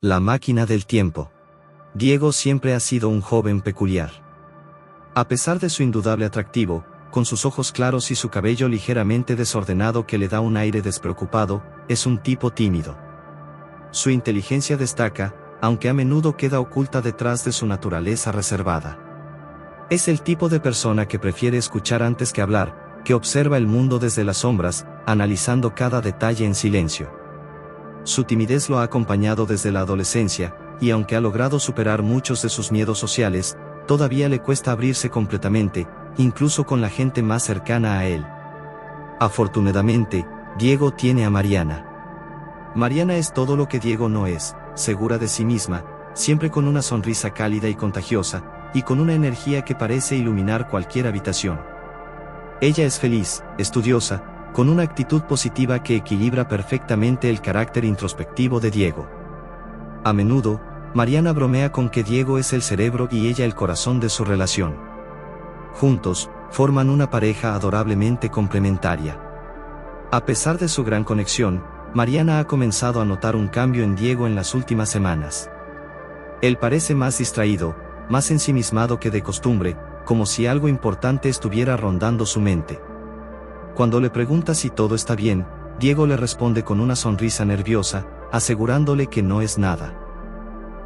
La máquina del tiempo. Diego siempre ha sido un joven peculiar. A pesar de su indudable atractivo, con sus ojos claros y su cabello ligeramente desordenado que le da un aire despreocupado, es un tipo tímido. Su inteligencia destaca, aunque a menudo queda oculta detrás de su naturaleza reservada. Es el tipo de persona que prefiere escuchar antes que hablar, que observa el mundo desde las sombras, analizando cada detalle en silencio. Su timidez lo ha acompañado desde la adolescencia, y aunque ha logrado superar muchos de sus miedos sociales, todavía le cuesta abrirse completamente, incluso con la gente más cercana a él. Afortunadamente, Diego tiene a Mariana. Mariana es todo lo que Diego no es, segura de sí misma, siempre con una sonrisa cálida y contagiosa, y con una energía que parece iluminar cualquier habitación. Ella es feliz, estudiosa, con una actitud positiva que equilibra perfectamente el carácter introspectivo de Diego. A menudo, Mariana bromea con que Diego es el cerebro y ella el corazón de su relación. Juntos, forman una pareja adorablemente complementaria. A pesar de su gran conexión, Mariana ha comenzado a notar un cambio en Diego en las últimas semanas. Él parece más distraído, más ensimismado que de costumbre, como si algo importante estuviera rondando su mente. Cuando le pregunta si todo está bien, Diego le responde con una sonrisa nerviosa, asegurándole que no es nada.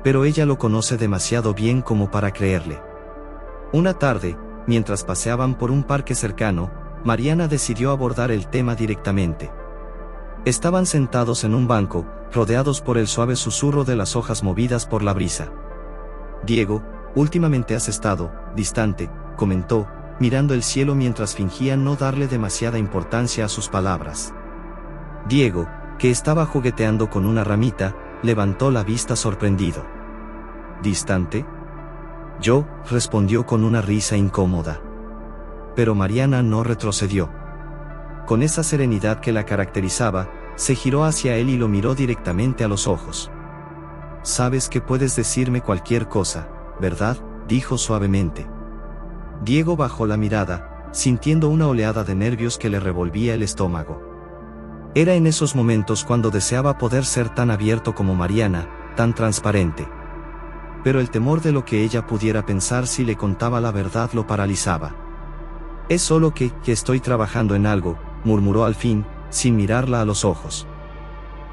Pero ella lo conoce demasiado bien como para creerle. Una tarde, mientras paseaban por un parque cercano, Mariana decidió abordar el tema directamente. Estaban sentados en un banco, rodeados por el suave susurro de las hojas movidas por la brisa. Diego, últimamente has estado distante, comentó, mirando el cielo mientras fingía no darle demasiada importancia a sus palabras. Diego, que estaba jugueteando con una ramita, levantó la vista sorprendido. ¿Distante? Yo, respondió con una risa incómoda. Pero Mariana no retrocedió. Con esa serenidad que la caracterizaba, se giró hacia él y lo miró directamente a los ojos. Sabes que puedes decirme cualquier cosa, ¿verdad?, dijo suavemente. Diego bajó la mirada, sintiendo una oleada de nervios que le revolvía el estómago. Era en esos momentos cuando deseaba poder ser tan abierto como Mariana, tan transparente. Pero el temor de lo que ella pudiera pensar si le contaba la verdad lo paralizaba. Es solo que estoy trabajando en algo, murmuró al fin, sin mirarla a los ojos.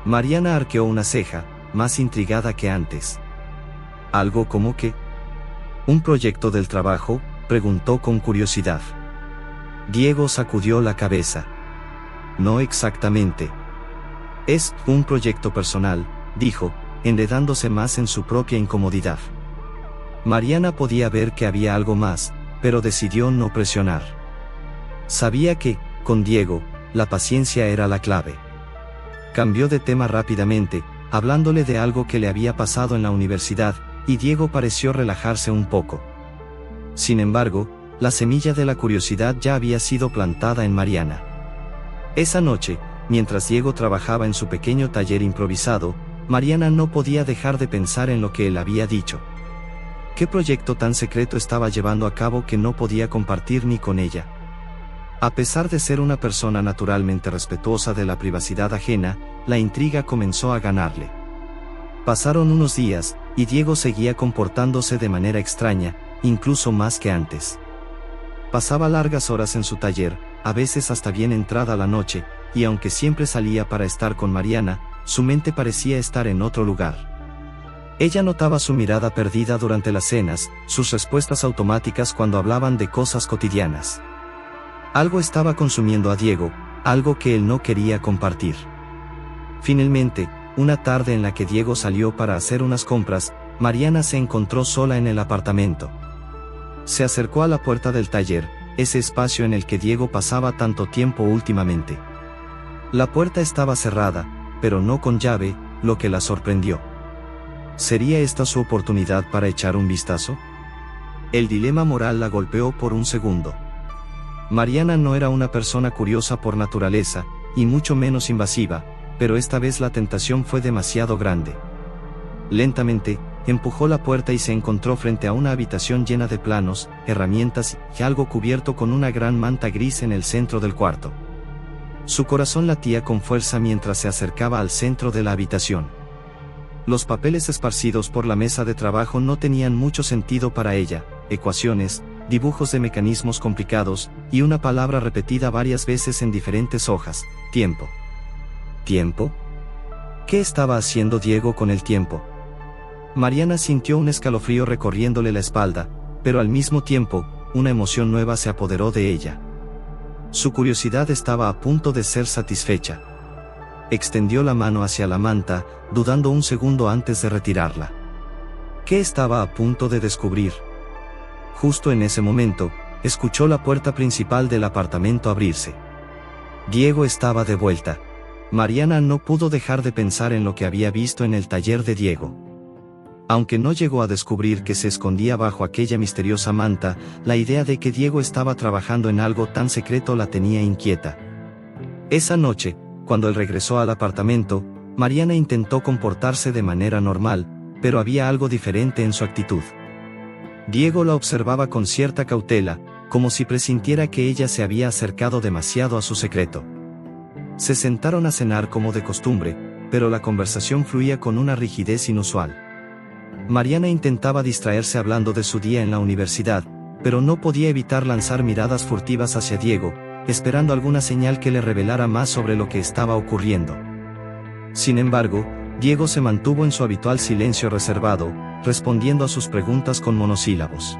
Mariana arqueó una ceja, más intrigada que antes. ¿Algo como qué? ¿Un proyecto del trabajo?, preguntó con curiosidad. Diego sacudió la cabeza. No exactamente. Es un proyecto personal, dijo, enredándose más en su propia incomodidad. Mariana podía ver que había algo más, pero decidió no presionar. Sabía que, con Diego, la paciencia era la clave. Cambió de tema rápidamente, hablándole de algo que le había pasado en la universidad, y Diego pareció relajarse un poco. Sin embargo, la semilla de la curiosidad ya había sido plantada en Mariana. Esa noche, mientras Diego trabajaba en su pequeño taller improvisado, Mariana no podía dejar de pensar en lo que él había dicho. ¿Qué proyecto tan secreto estaba llevando a cabo que no podía compartir ni con ella? A pesar de ser una persona naturalmente respetuosa de la privacidad ajena, la intriga comenzó a ganarle. Pasaron unos días, y Diego seguía comportándose de manera extraña, incluso más que antes. Pasaba largas horas en su taller, a veces hasta bien entrada la noche, y aunque siempre salía para estar con Mariana, su mente parecía estar en otro lugar. Ella notaba su mirada perdida durante las cenas, sus respuestas automáticas cuando hablaban de cosas cotidianas. Algo estaba consumiendo a Diego, algo que él no quería compartir. Finalmente, una tarde en la que Diego salió para hacer unas compras, Mariana se encontró sola en el apartamento. Se acercó a la puerta del taller, ese espacio en el que Diego pasaba tanto tiempo últimamente. La puerta estaba cerrada, pero no con llave, lo que la sorprendió. ¿Sería esta su oportunidad para echar un vistazo? El dilema moral la golpeó por un segundo. Mariana no era una persona curiosa por naturaleza, y mucho menos invasiva, pero esta vez la tentación fue demasiado grande. Lentamente, empujó la puerta y se encontró frente a una habitación llena de planos, herramientas y algo cubierto con una gran manta gris en el centro del cuarto. Su corazón latía con fuerza mientras se acercaba al centro de la habitación. Los papeles esparcidos por la mesa de trabajo no tenían mucho sentido para ella: ecuaciones, dibujos de mecanismos complicados, y una palabra repetida varias veces en diferentes hojas: tiempo. ¿Tiempo? ¿Qué estaba haciendo Diego con el tiempo? Mariana sintió un escalofrío recorriéndole la espalda, pero al mismo tiempo, una emoción nueva se apoderó de ella. Su curiosidad estaba a punto de ser satisfecha. Extendió la mano hacia la manta, dudando un segundo antes de retirarla. ¿Qué estaba a punto de descubrir? Justo en ese momento, escuchó la puerta principal del apartamento abrirse. Diego estaba de vuelta. Mariana no pudo dejar de pensar en lo que había visto en el taller de Diego. Aunque no llegó a descubrir que se escondía bajo aquella misteriosa manta, la idea de que Diego estaba trabajando en algo tan secreto la tenía inquieta. Esa noche, cuando él regresó al apartamento, Mariana intentó comportarse de manera normal, pero había algo diferente en su actitud. Diego la observaba con cierta cautela, como si presintiera que ella se había acercado demasiado a su secreto. Se sentaron a cenar como de costumbre, pero la conversación fluía con una rigidez inusual. Mariana intentaba distraerse hablando de su día en la universidad, pero no podía evitar lanzar miradas furtivas hacia Diego, esperando alguna señal que le revelara más sobre lo que estaba ocurriendo. Sin embargo, Diego se mantuvo en su habitual silencio reservado, respondiendo a sus preguntas con monosílabos.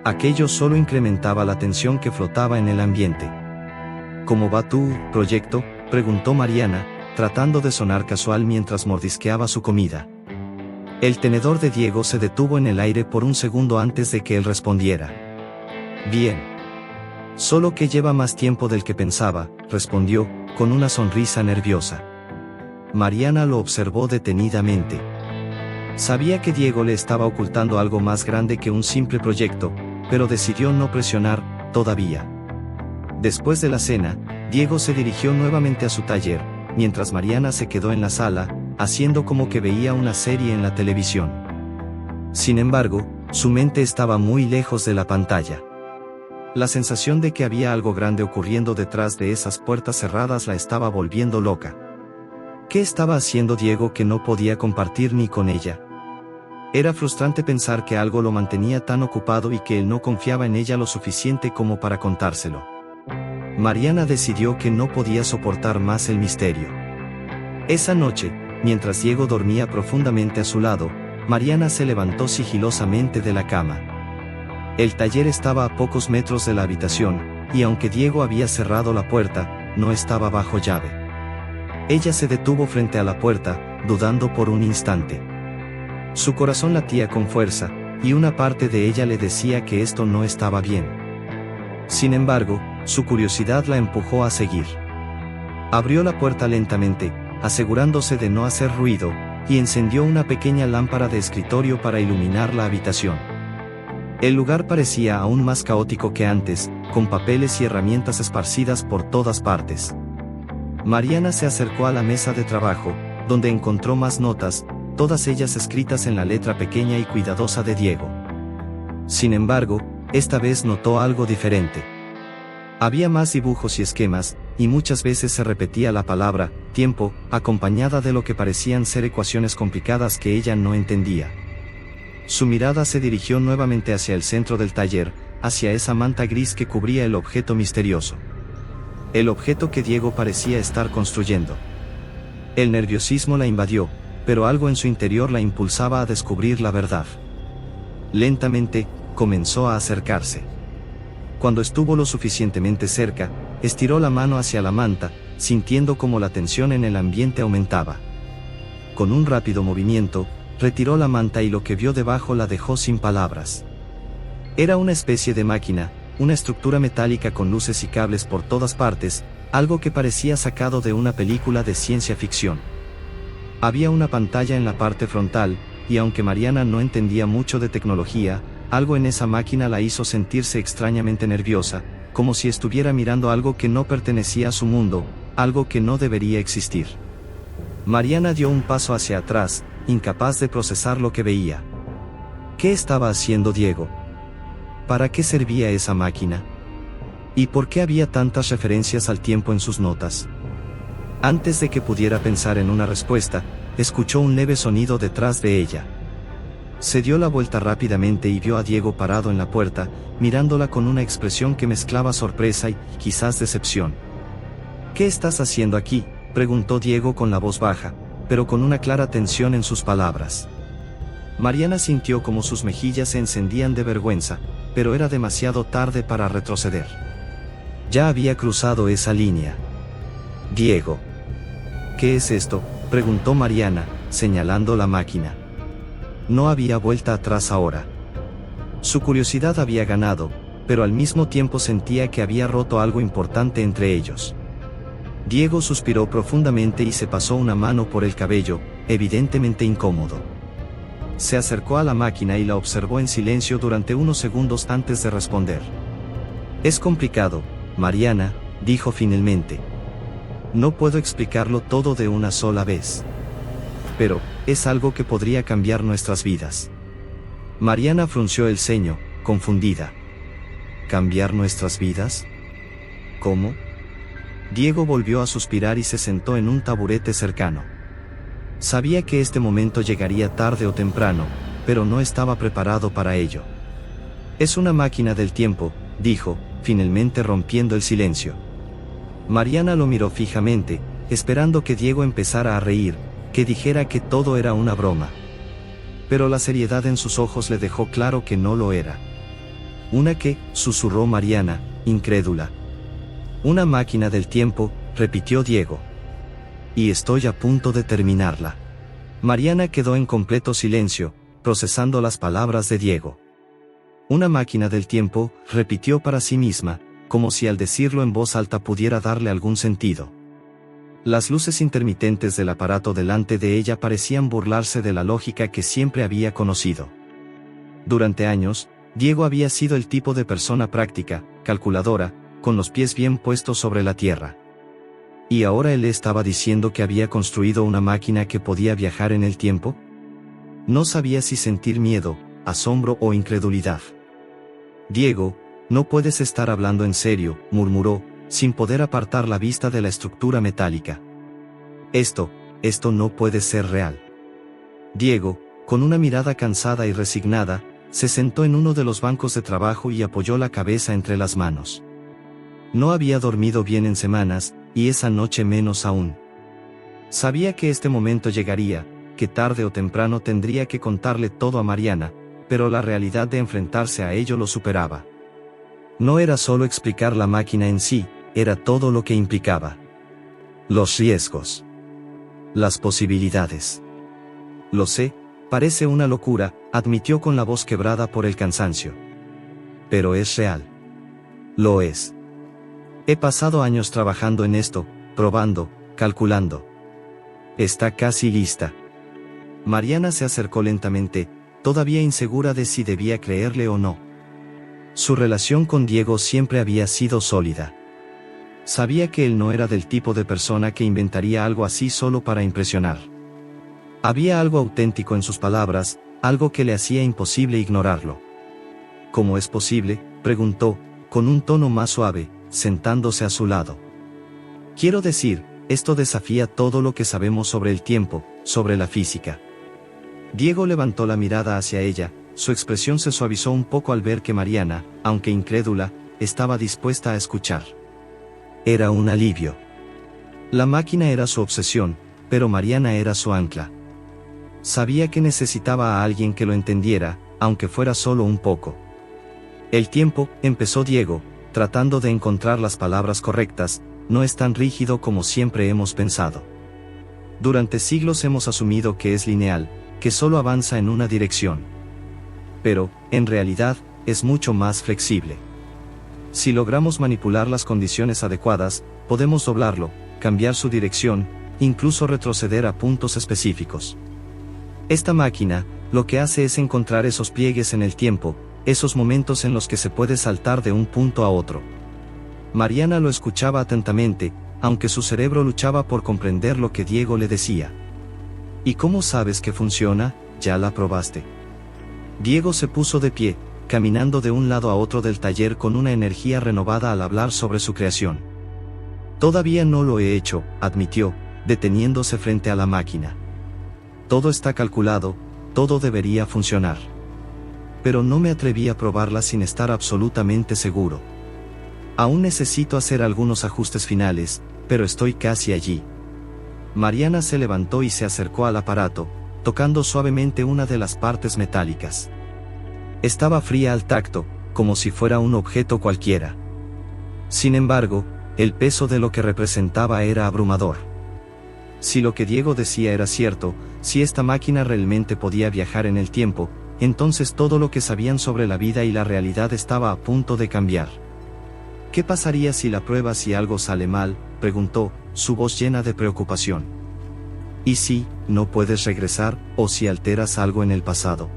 Aquello solo incrementaba la tensión que flotaba en el ambiente. ¿Cómo va tu proyecto?, preguntó Mariana, tratando de sonar casual mientras mordisqueaba su comida. El tenedor de Diego se detuvo en el aire por un segundo antes de que él respondiera. Bien. Solo que lleva más tiempo del que pensaba, respondió, con una sonrisa nerviosa. Mariana lo observó detenidamente. Sabía que Diego le estaba ocultando algo más grande que un simple proyecto, pero decidió no presionar, todavía. Después de la cena, Diego se dirigió nuevamente a su taller, mientras Mariana se quedó en la sala, haciendo como que veía una serie en la televisión. Sin embargo, su mente estaba muy lejos de la pantalla. La sensación de que había algo grande ocurriendo detrás de esas puertas cerradas la estaba volviendo loca. ¿Qué estaba haciendo Diego que no podía compartir ni con ella? Era frustrante pensar que algo lo mantenía tan ocupado y que él no confiaba en ella lo suficiente como para contárselo. Mariana decidió que no podía soportar más el misterio. Esa noche, mientras Diego dormía profundamente a su lado, Mariana se levantó sigilosamente de la cama. El taller estaba a pocos metros de la habitación, y aunque Diego había cerrado la puerta, no estaba bajo llave. Ella se detuvo frente a la puerta, dudando por un instante. Su corazón latía con fuerza, y una parte de ella le decía que esto no estaba bien. Sin embargo, su curiosidad la empujó a seguir. Abrió la puerta lentamente, asegurándose de no hacer ruido, y encendió una pequeña lámpara de escritorio para iluminar la habitación. El lugar parecía aún más caótico que antes, con papeles y herramientas esparcidas por todas partes. Mariana se acercó a la mesa de trabajo, donde encontró más notas, todas ellas escritas en la letra pequeña y cuidadosa de Diego. Sin embargo, esta vez notó algo diferente. Había más dibujos y esquemas, y muchas veces se repetía la palabra tiempo, acompañada de lo que parecían ser ecuaciones complicadas que ella no entendía. Su mirada se dirigió nuevamente hacia el centro del taller, hacia esa manta gris que cubría el objeto misterioso. El objeto que Diego parecía estar construyendo. El nerviosismo la invadió, pero algo en su interior la impulsaba a descubrir la verdad. Lentamente, comenzó a acercarse. Cuando estuvo lo suficientemente cerca, estiró la mano hacia la manta, sintiendo como la tensión en el ambiente aumentaba. Con un rápido movimiento, retiró la manta y lo que vio debajo la dejó sin palabras. Era una especie de máquina, una estructura metálica con luces y cables por todas partes, algo que parecía sacado de una película de ciencia ficción. Había una pantalla en la parte frontal, y aunque Mariana no entendía mucho de tecnología, algo en esa máquina la hizo sentirse extrañamente nerviosa, como si estuviera mirando algo que no pertenecía a su mundo, algo que no debería existir. Mariana dio un paso hacia atrás, incapaz de procesar lo que veía. ¿Qué estaba haciendo Diego? ¿Para qué servía esa máquina? ¿Y por qué había tantas referencias al tiempo en sus notas? Antes de que pudiera pensar en una respuesta, escuchó un leve sonido detrás de ella. Se dio la vuelta rápidamente y vio a Diego parado en la puerta, mirándola con una expresión que mezclaba sorpresa y, quizás, decepción. «¿Qué estás haciendo aquí?», preguntó Diego con la voz baja, pero con una clara tensión en sus palabras. Mariana sintió como sus mejillas se encendían de vergüenza, pero era demasiado tarde para retroceder. Ya había cruzado esa línea. «Diego». «¿Qué es esto?», preguntó Mariana, señalando la máquina. No había vuelta atrás ahora. Su curiosidad había ganado, pero al mismo tiempo sentía que había roto algo importante entre ellos. Diego suspiró profundamente y se pasó una mano por el cabello, evidentemente incómodo. Se acercó a la máquina y la observó en silencio durante unos segundos antes de responder. «Es complicado, Mariana», dijo finalmente. «No puedo explicarlo todo de una sola vez. Pero, es algo que podría cambiar nuestras vidas». Mariana frunció el ceño, confundida. «¿Cambiar nuestras vidas? ¿Cómo?». Diego volvió a suspirar y se sentó en un taburete cercano. Sabía que este momento llegaría tarde o temprano, pero no estaba preparado para ello. «Es una máquina del tiempo», dijo, finalmente rompiendo el silencio. Mariana lo miró fijamente, esperando que Diego empezara a reír, que dijera que todo era una broma. Pero la seriedad en sus ojos le dejó claro que no lo era. «¿Una qué?», susurró Mariana, incrédula. «Una máquina del tiempo», repitió Diego. «Y estoy a punto de terminarla». Mariana quedó en completo silencio, procesando las palabras de Diego. «Una máquina del tiempo», repitió para sí misma, como si al decirlo en voz alta pudiera darle algún sentido. Las luces intermitentes del aparato delante de ella parecían burlarse de la lógica que siempre había conocido. Durante años, Diego había sido el tipo de persona práctica, calculadora, con los pies bien puestos sobre la tierra. ¿Y ahora él estaba diciendo que había construido una máquina que podía viajar en el tiempo? No sabía si sentir miedo, asombro o incredulidad. «Diego, no puedes estar hablando en serio», murmuró, sin poder apartar la vista de la estructura metálica. Esto no puede ser real». Diego, con una mirada cansada y resignada, se sentó en uno de los bancos de trabajo y apoyó la cabeza entre las manos. No había dormido bien en semanas, y esa noche menos aún. Sabía que este momento llegaría, que tarde o temprano tendría que contarle todo a Mariana, pero la realidad de enfrentarse a ello lo superaba. No era solo explicar la máquina en sí, era todo lo que implicaba. Los riesgos. Las posibilidades. «Lo sé, parece una locura», admitió con la voz quebrada por el cansancio. «Pero es real. Lo es. He pasado años trabajando en esto, probando, calculando. Está casi lista». Mariana se acercó lentamente, todavía insegura de si debía creerle o no. Su relación con Diego siempre había sido sólida. Sabía que él no era del tipo de persona que inventaría algo así solo para impresionar. Había algo auténtico en sus palabras, algo que le hacía imposible ignorarlo. «¿Cómo es posible?», preguntó, con un tono más suave, sentándose a su lado. «Quiero decir, esto desafía todo lo que sabemos sobre el tiempo, sobre la física». Diego levantó la mirada hacia ella, su expresión se suavizó un poco al ver que Mariana, aunque incrédula, estaba dispuesta a escuchar. Era un alivio. La máquina era su obsesión, pero Mariana era su ancla. Sabía que necesitaba a alguien que lo entendiera, aunque fuera solo un poco. «El tiempo», empezó Diego, tratando de encontrar las palabras correctas, «no es tan rígido como siempre hemos pensado. Durante siglos hemos asumido que es lineal, que solo avanza en una dirección. Pero, en realidad, es mucho más flexible. Si logramos manipular las condiciones adecuadas, podemos doblarlo, cambiar su dirección, incluso retroceder a puntos específicos. Esta máquina, lo que hace es encontrar esos pliegues en el tiempo, esos momentos en los que se puede saltar de un punto a otro». Mariana lo escuchaba atentamente, aunque su cerebro luchaba por comprender lo que Diego le decía. «¿Y cómo sabes que funciona? ¿Ya la probaste?». Diego se puso de pie, caminando de un lado a otro del taller con una energía renovada al hablar sobre su creación. «Todavía no lo he hecho», admitió, deteniéndose frente a la máquina. todo está calculado, todo debería funcionar. Pero no me atreví a probarla sin estar absolutamente seguro. Aún necesito hacer algunos ajustes finales, pero estoy casi allí. Mariana se levantó y se acercó al aparato, tocando suavemente una de las partes metálicas. Estaba fría al tacto, como si fuera un objeto cualquiera. Sin embargo, el peso de lo que representaba era abrumador. Si lo que Diego decía era cierto, si esta máquina realmente podía viajar en el tiempo, entonces todo lo que sabían sobre la vida y la realidad estaba a punto de cambiar. ¿Qué pasaría si la pruebas si algo sale mal?, preguntó, su voz llena de preocupación. ¿Y si no puedes regresar, o si alteras algo en el pasado?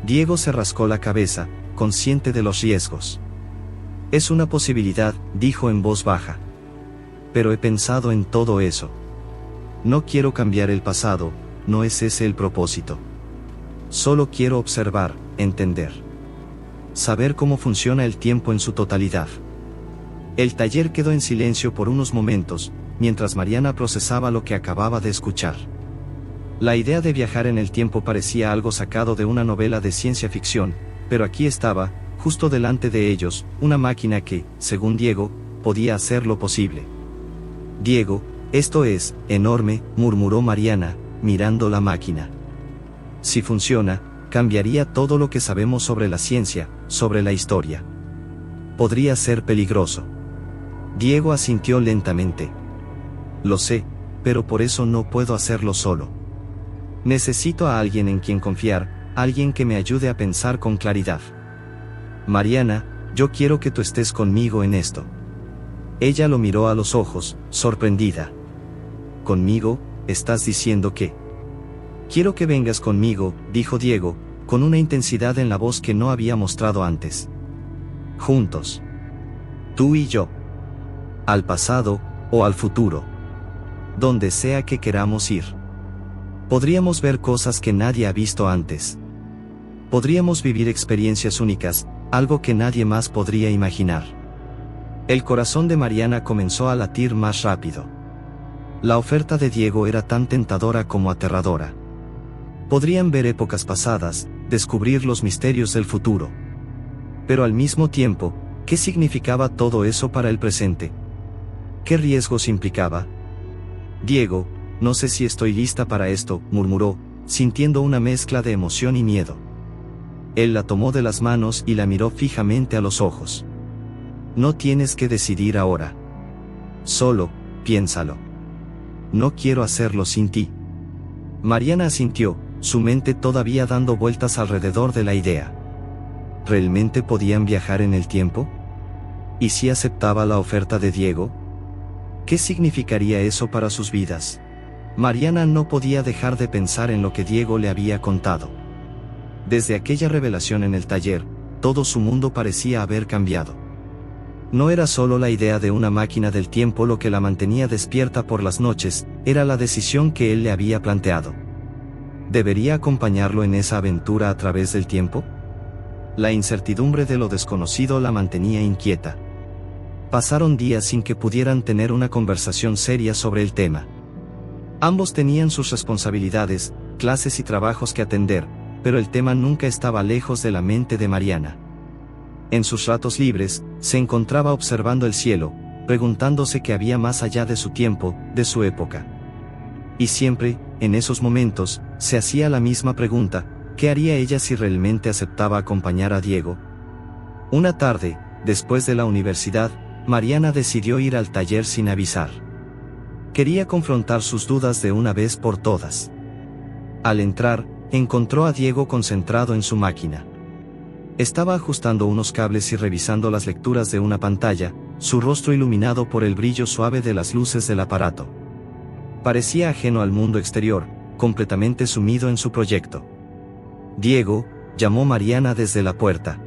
Diego se rascó la cabeza, consciente de los riesgos. Es una posibilidad, dijo en voz baja. Pero he pensado en todo eso. No quiero cambiar el pasado, no es ese el propósito. Solo quiero observar, entender. Saber cómo funciona el tiempo en su totalidad. El taller quedó en silencio por unos momentos, mientras Mariana procesaba lo que acababa de escuchar. La idea de viajar en el tiempo parecía algo sacado de una novela de ciencia ficción, pero aquí estaba, justo delante de ellos, una máquina que, según Diego, podía hacer lo posible. Diego, esto es enorme, murmuró Mariana, mirando la máquina. Si funciona, cambiaría todo lo que sabemos sobre la ciencia, sobre la historia. Podría ser peligroso. Diego asintió lentamente. Lo sé, pero por eso no puedo hacerlo solo. Necesito a alguien en quien confiar, alguien que me ayude a pensar con claridad. Mariana, yo quiero que tú estés conmigo en esto. Ella lo miró a los ojos, sorprendida. ¿Conmigo? ¿Estás diciendo qué? Quiero que vengas conmigo, dijo Diego, con una intensidad en la voz que no había mostrado antes. Juntos. Tú y yo. Al pasado, o al futuro. Donde sea que queramos ir. Podríamos ver cosas que nadie ha visto antes. Podríamos vivir experiencias únicas, algo que nadie más podría imaginar. El corazón de Mariana comenzó a latir más rápido. La oferta de Diego era tan tentadora como aterradora. Podrían ver épocas pasadas, descubrir los misterios del futuro. Pero al mismo tiempo, ¿qué significaba todo eso para el presente? ¿Qué riesgos implicaba? Diego, no sé si estoy lista para esto, murmuró, sintiendo una mezcla de emoción y miedo. Él la tomó de las manos y la miró fijamente a los ojos. No tienes que decidir ahora. Solo, piénsalo. No quiero hacerlo sin ti. Mariana asintió, su mente todavía dando vueltas alrededor de la idea. ¿Realmente podían viajar en el tiempo? ¿Y si aceptaba la oferta de Diego? ¿Qué significaría eso para sus vidas? Mariana no podía dejar de pensar en lo que Diego le había contado. Desde aquella revelación en el taller, todo su mundo parecía haber cambiado. No era solo la idea de una máquina del tiempo lo que la mantenía despierta por las noches, era la decisión que él le había planteado. ¿Debería acompañarlo en esa aventura a través del tiempo? La incertidumbre de lo desconocido la mantenía inquieta. Pasaron días sin que pudieran tener una conversación seria sobre el tema. Ambos tenían sus responsabilidades, clases y trabajos que atender, pero el tema nunca estaba lejos de la mente de Mariana. En sus ratos libres, se encontraba observando el cielo, preguntándose qué había más allá de su tiempo, de su época. Y siempre, en esos momentos, se hacía la misma pregunta: ¿qué haría ella si realmente aceptaba acompañar a Diego? Una tarde, después de la universidad, Mariana decidió ir al taller sin avisar. Quería confrontar sus dudas de una vez por todas. Al entrar, encontró a Diego concentrado en su máquina. Estaba ajustando unos cables y revisando las lecturas de una pantalla, su rostro iluminado por el brillo suave de las luces del aparato. Parecía ajeno al mundo exterior, completamente sumido en su proyecto. Diego, llamó Mariana desde la puerta.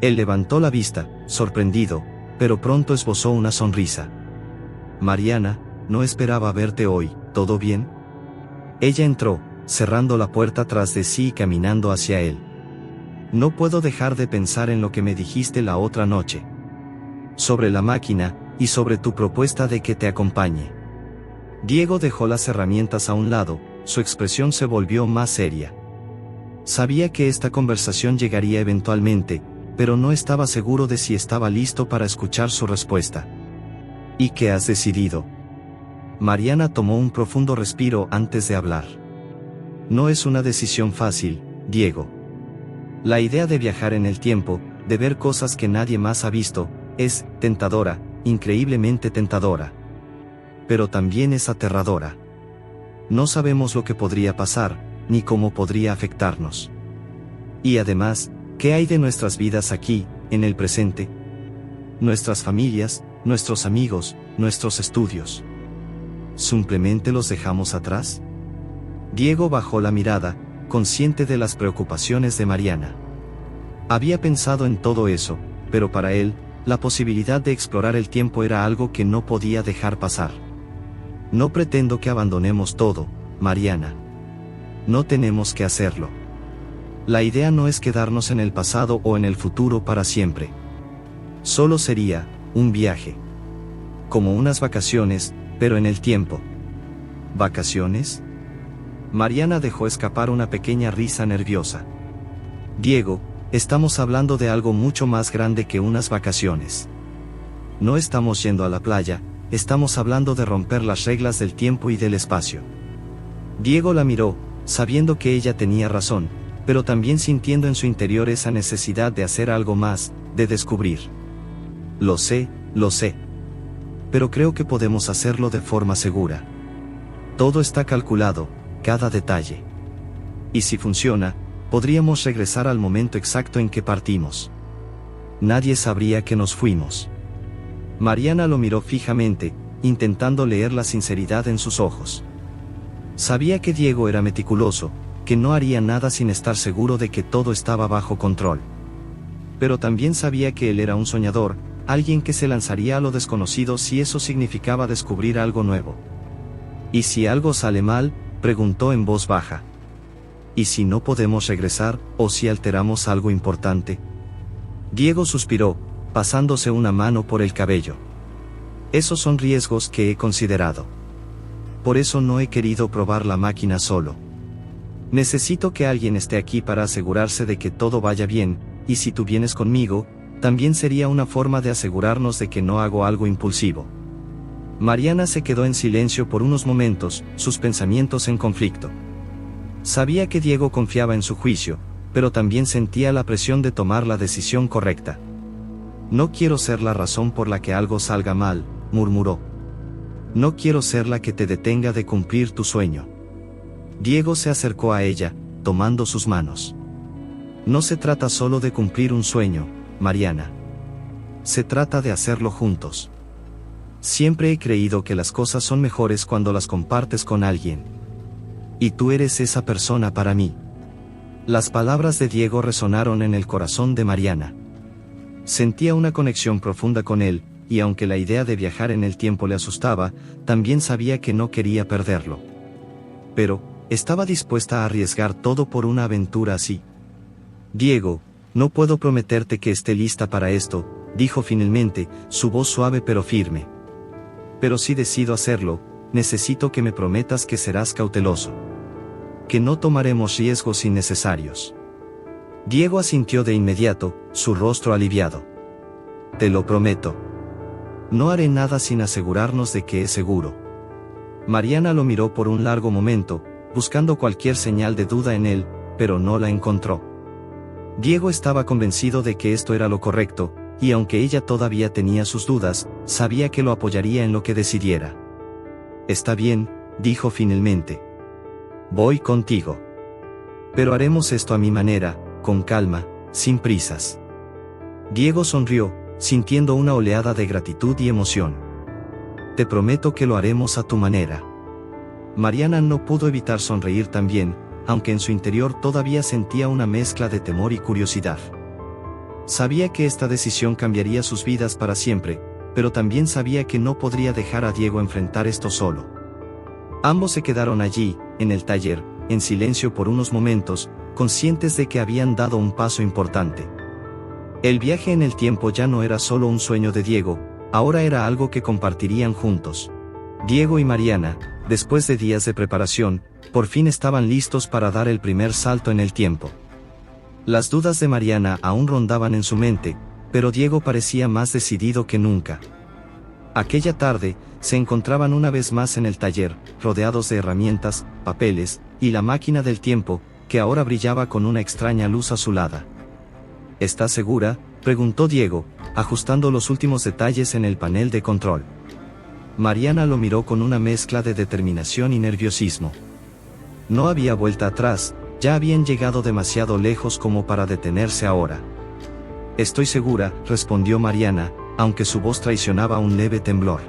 Él levantó la vista, sorprendido, pero pronto esbozó una sonrisa. Mariana, no esperaba verte hoy, ¿todo bien? Ella entró, cerrando la puerta tras de sí y caminando hacia él. No puedo dejar de pensar en lo que me dijiste la otra noche. Sobre la máquina, y sobre tu propuesta de que te acompañe. Diego dejó las herramientas a un lado, su expresión se volvió más seria. Sabía que esta conversación llegaría eventualmente, pero no estaba seguro de si estaba listo para escuchar su respuesta. ¿Y qué has decidido? Mariana tomó un profundo respiro antes de hablar. No es una decisión fácil, Diego. La idea de viajar en el tiempo, de ver cosas que nadie más ha visto, es tentadora, increíblemente tentadora. Pero también es aterradora. No sabemos lo que podría pasar, ni cómo podría afectarnos. Y además, ¿qué hay de nuestras vidas aquí, en el presente? Nuestras familias, nuestros amigos, nuestros estudios. ¿Simplemente los dejamos atrás? Diego bajó la mirada, consciente de las preocupaciones de Mariana. Había pensado en todo eso, pero para él, la posibilidad de explorar el tiempo era algo que no podía dejar pasar. No pretendo que abandonemos todo, Mariana. No tenemos que hacerlo. La idea no es quedarnos en el pasado o en el futuro para siempre. Solo sería un viaje. Como unas vacaciones, pero en el tiempo. ¿Vacaciones? Mariana dejó escapar una pequeña risa nerviosa. Diego, estamos hablando de algo mucho más grande que unas vacaciones. No estamos yendo a la playa, estamos hablando de romper las reglas del tiempo y del espacio. Diego la miró, sabiendo que ella tenía razón, pero también sintiendo en su interior esa necesidad de hacer algo más, de descubrir. Lo sé, pero creo que podemos hacerlo de forma segura. Todo está calculado, cada detalle. Y si funciona, podríamos regresar al momento exacto en que partimos. Nadie sabría que nos fuimos. Mariana lo miró fijamente, intentando leer la sinceridad en sus ojos. Sabía que Diego era meticuloso, que no haría nada sin estar seguro de que todo estaba bajo control. Pero también sabía que él era un soñador, alguien que se lanzaría a lo desconocido si eso significaba descubrir algo nuevo. ¿Y si algo sale mal?, preguntó en voz baja. ¿Y si no podemos regresar, o si alteramos algo importante? Diego suspiró, pasándose una mano por el cabello. Esos son riesgos que he considerado. Por eso no he querido probar la máquina solo. Necesito que alguien esté aquí para asegurarse de que todo vaya bien, y si tú vienes conmigo, también sería una forma de asegurarnos de que no hago algo impulsivo. Mariana se quedó en silencio por unos momentos, sus pensamientos en conflicto. Sabía que Diego confiaba en su juicio, pero también sentía la presión de tomar la decisión correcta. No quiero ser la razón por la que algo salga mal, murmuró. No quiero ser la que te detenga de cumplir tu sueño. Diego se acercó a ella, tomando sus manos. No se trata solo de cumplir un sueño, Mariana. Se trata de hacerlo juntos. Siempre he creído que las cosas son mejores cuando las compartes con alguien. Y tú eres esa persona para mí. Las palabras de Diego resonaron en el corazón de Mariana. Sentía una conexión profunda con él, y aunque la idea de viajar en el tiempo le asustaba, también sabía que no quería perderlo. Pero, estaba dispuesta a arriesgar todo por una aventura así. Diego, no puedo prometerte que esté lista para esto, dijo finalmente, su voz suave pero firme. Pero si decido hacerlo, necesito que me prometas que serás cauteloso. Que no tomaremos riesgos innecesarios. Diego asintió de inmediato, su rostro aliviado. Te lo prometo. No haré nada sin asegurarnos de que es seguro. Mariana lo miró por un largo momento, buscando cualquier señal de duda en él, pero no la encontró. Diego estaba convencido de que esto era lo correcto, y aunque ella todavía tenía sus dudas, sabía que lo apoyaría en lo que decidiera. Está bien, dijo finalmente. Voy contigo. Pero haremos esto a mi manera, con calma, sin prisas. Diego sonrió, sintiendo una oleada de gratitud y emoción. Te prometo que lo haremos a tu manera. Mariana no pudo evitar sonreír también, aunque en su interior todavía sentía una mezcla de temor y curiosidad. Sabía que esta decisión cambiaría sus vidas para siempre, pero también sabía que no podría dejar a Diego enfrentar esto solo. Ambos se quedaron allí, en el taller, en silencio por unos momentos, conscientes de que habían dado un paso importante. El viaje en el tiempo ya no era solo un sueño de Diego, ahora era algo que compartirían juntos. Diego y Mariana, después de días de preparación, por fin estaban listos para dar el primer salto en el tiempo. Las dudas de Mariana aún rondaban en su mente, pero Diego parecía más decidido que nunca. Aquella tarde, se encontraban una vez más en el taller, rodeados de herramientas, papeles, y la máquina del tiempo, que ahora brillaba con una extraña luz azulada. ¿Estás segura?, preguntó Diego, ajustando los últimos detalles en el panel de control. Mariana lo miró con una mezcla de determinación y nerviosismo. No había vuelta atrás, ya habían llegado demasiado lejos como para detenerse ahora. Estoy segura, respondió Mariana, aunque su voz traicionaba un leve temblor.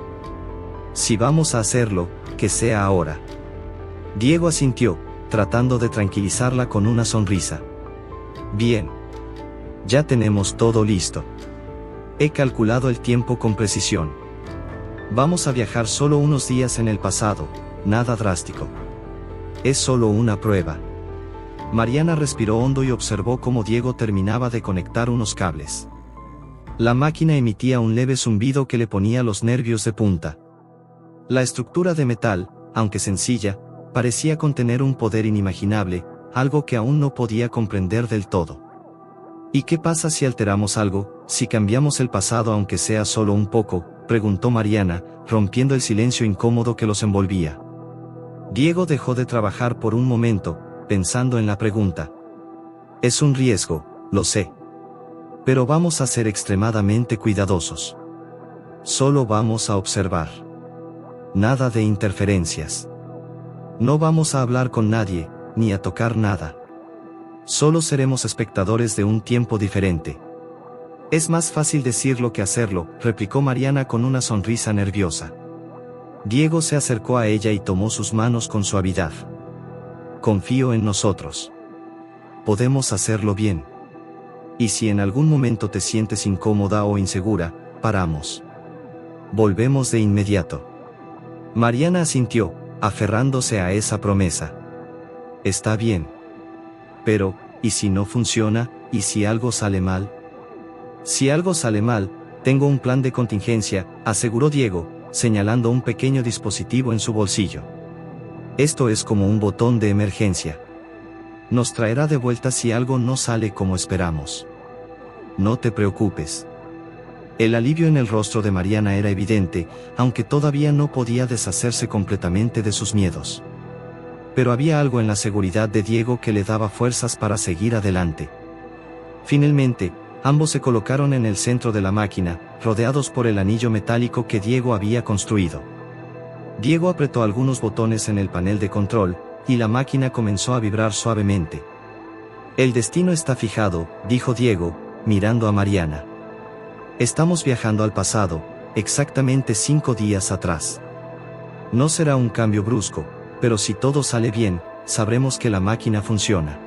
Si vamos a hacerlo, que sea ahora. Diego asintió, tratando de tranquilizarla con una sonrisa. Bien. Ya tenemos todo listo. He calculado el tiempo con precisión. Vamos a viajar solo unos días en el pasado, nada drástico. Es solo una prueba. Mariana respiró hondo y observó cómo Diego terminaba de conectar unos cables. La máquina emitía un leve zumbido que le ponía los nervios de punta. La estructura de metal, aunque sencilla, parecía contener un poder inimaginable, algo que aún no podía comprender del todo. ¿Y qué pasa si alteramos algo, si cambiamos el pasado aunque sea solo un poco?, preguntó Mariana, rompiendo el silencio incómodo que los envolvía. Diego dejó de trabajar por un momento, pensando en la pregunta. Es un riesgo, lo sé. Pero vamos a ser extremadamente cuidadosos. Solo vamos a observar. Nada de interferencias. No vamos a hablar con nadie, ni a tocar nada. Solo seremos espectadores de un tiempo diferente. Es más fácil decirlo que hacerlo, replicó Mariana con una sonrisa nerviosa. Diego se acercó a ella y tomó sus manos con suavidad. Confío en nosotros. Podemos hacerlo bien. Y si en algún momento te sientes incómoda o insegura, paramos. Volvemos de inmediato. Mariana asintió, aferrándose a esa promesa. Está bien. Pero, ¿y si no funciona? ¿Y si algo sale mal? Si algo sale mal, tengo un plan de contingencia, aseguró Diego, señalando un pequeño dispositivo en su bolsillo. Esto es como un botón de emergencia. Nos traerá de vuelta si algo no sale como esperamos. No te preocupes. El alivio en el rostro de Mariana era evidente, aunque todavía no podía deshacerse completamente de sus miedos. Pero había algo en la seguridad de Diego que le daba fuerzas para seguir adelante. Finalmente, ambos se colocaron en el centro de la máquina, rodeados por el anillo metálico que Diego había construido. Diego apretó algunos botones en el panel de control, y la máquina comenzó a vibrar suavemente. El destino está fijado, dijo Diego, mirando a Mariana. Estamos viajando al pasado, exactamente 5 días atrás. No será un cambio brusco, pero si todo sale bien, sabremos que la máquina funciona.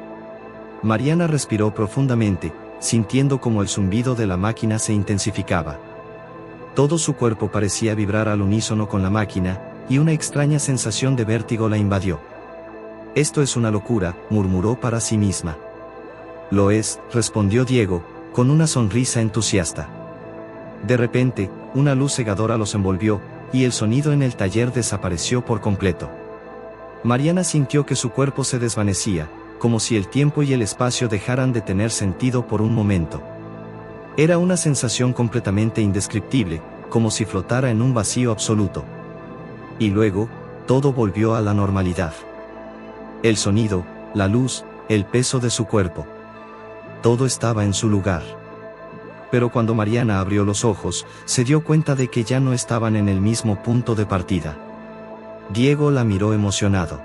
Mariana respiró profundamente, sintiendo como el zumbido de la máquina se intensificaba. Todo su cuerpo parecía vibrar al unísono con la máquina, y una extraña sensación de vértigo la invadió. Esto es una locura, murmuró para sí misma. Lo es, respondió Diego, con una sonrisa entusiasta. De repente, una luz cegadora los envolvió, y el sonido en el taller desapareció por completo. Mariana sintió que su cuerpo se desvanecía, como si el tiempo y el espacio dejaran de tener sentido por un momento. Era una sensación completamente indescriptible, como si flotara en un vacío absoluto. Y luego, todo volvió a la normalidad. El sonido, la luz, el peso de su cuerpo. Todo estaba en su lugar. Pero cuando Mariana abrió los ojos, se dio cuenta de que ya no estaban en el mismo punto de partida. Diego la miró emocionado.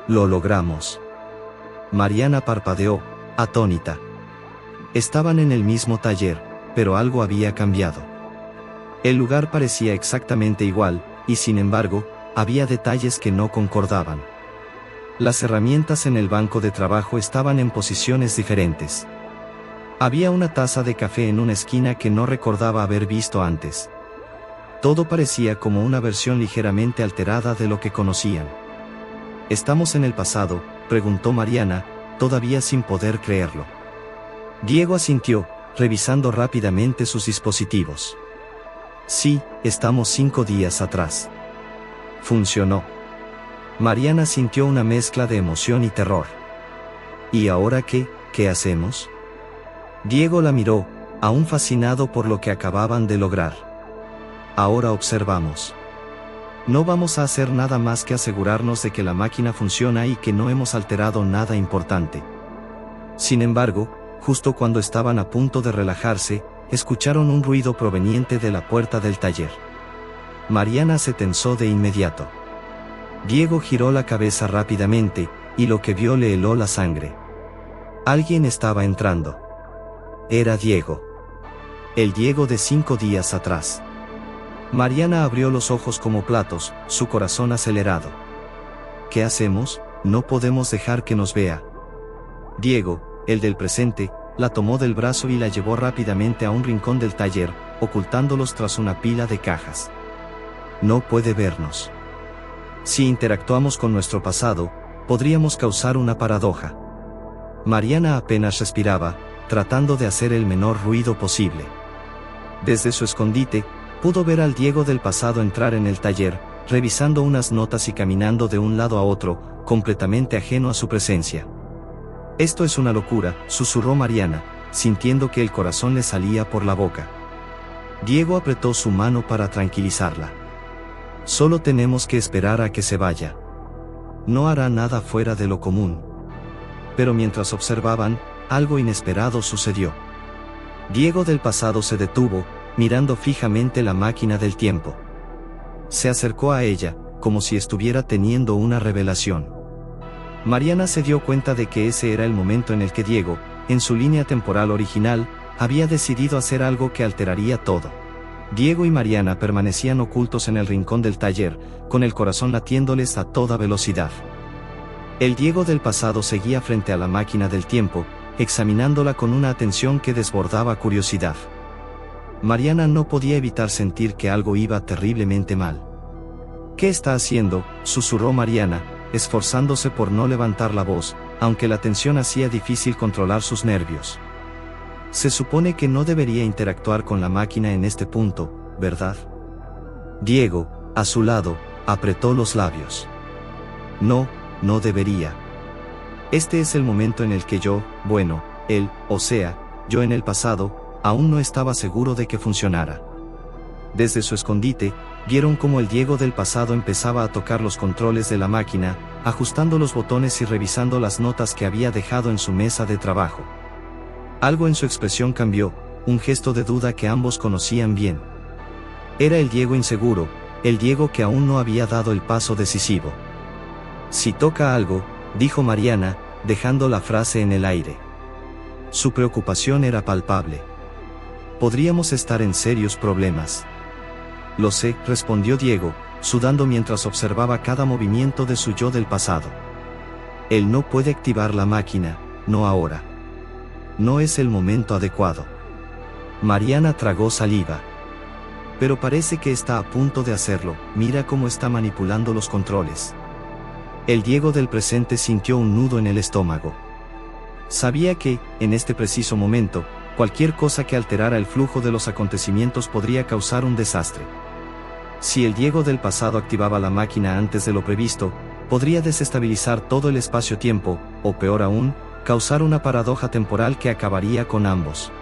Lo logramos. Mariana parpadeó, atónita. Estaban en el mismo taller, pero algo había cambiado. El lugar parecía exactamente igual, y sin embargo, había detalles que no concordaban. Las herramientas en el banco de trabajo estaban en posiciones diferentes. Había una taza de café en una esquina que no recordaba haber visto antes. Todo parecía como una versión ligeramente alterada de lo que conocían. ¿Estamos en el pasado?, preguntó Mariana, todavía sin poder creerlo. Diego asintió, revisando rápidamente sus dispositivos. Sí, estamos 5 días atrás. Funcionó. Mariana sintió una mezcla de emoción y terror. ¿Y ahora qué? ¿Qué hacemos? Diego la miró, aún fascinado por lo que acababan de lograr. Ahora observamos. No vamos a hacer nada más que asegurarnos de que la máquina funciona y que no hemos alterado nada importante. Sin embargo, justo cuando estaban a punto de relajarse, escucharon un ruido proveniente de la puerta del taller. Mariana se tensó de inmediato. Diego giró la cabeza rápidamente, y lo que vio le heló la sangre. Alguien estaba entrando. Era Diego. El Diego de 5 días atrás. Mariana abrió los ojos como platos, su corazón acelerado. ¿Qué hacemos? No podemos dejar que nos vea. Diego, el del presente, la tomó del brazo y la llevó rápidamente a un rincón del taller, ocultándolos tras una pila de cajas. No puede vernos. Si interactuamos con nuestro pasado, podríamos causar una paradoja. Mariana apenas respiraba, tratando de hacer el menor ruido posible. Desde su escondite, pudo ver al Diego del pasado entrar en el taller, revisando unas notas y caminando de un lado a otro, completamente ajeno a su presencia. «Esto es una locura», susurró Mariana, sintiendo que el corazón le salía por la boca. Diego apretó su mano para tranquilizarla. «Solo tenemos que esperar a que se vaya. No hará nada fuera de lo común». Pero mientras observaban, algo inesperado sucedió. Diego del pasado se detuvo, mirando fijamente la máquina del tiempo. Se acercó a ella, como si estuviera teniendo una revelación. Mariana se dio cuenta de que ese era el momento en el que Diego, en su línea temporal original, había decidido hacer algo que alteraría todo. Diego y Mariana permanecían ocultos en el rincón del taller, con el corazón latiéndoles a toda velocidad. El Diego del pasado seguía frente a la máquina del tiempo, examinándola con una atención que desbordaba curiosidad. Mariana no podía evitar sentir que algo iba terriblemente mal. «¿Qué está haciendo?», susurró Mariana, esforzándose por no levantar la voz, aunque la tensión hacía difícil controlar sus nervios. «Se supone que no debería interactuar con la máquina en este punto, ¿verdad?». Diego, a su lado, apretó los labios. «No, no debería. Este es el momento en el que yo, bueno, él, o sea, yo en el pasado, aún no estaba seguro de que funcionara». Desde su escondite, vieron cómo el Diego del pasado empezaba a tocar los controles de la máquina, ajustando los botones y revisando las notas que había dejado en su mesa de trabajo. Algo en su expresión cambió, un gesto de duda que ambos conocían bien. Era el Diego inseguro, el Diego que aún no había dado el paso decisivo. «Si toca algo», dijo Mariana, dejando la frase en el aire. Su preocupación era palpable. «Podríamos estar en serios problemas». «Lo sé», respondió Diego, sudando mientras observaba cada movimiento de su yo del pasado. «Él no puede activar la máquina, no ahora. No es el momento adecuado». Mariana tragó saliva. «Pero parece que está a punto de hacerlo, mira cómo está manipulando los controles». El Diego del presente sintió un nudo en el estómago. Sabía que, en este preciso momento, cualquier cosa que alterara el flujo de los acontecimientos podría causar un desastre. Si el Diego del pasado activaba la máquina antes de lo previsto, podría desestabilizar todo el espacio-tiempo, o peor aún, causar una paradoja temporal que acabaría con ambos.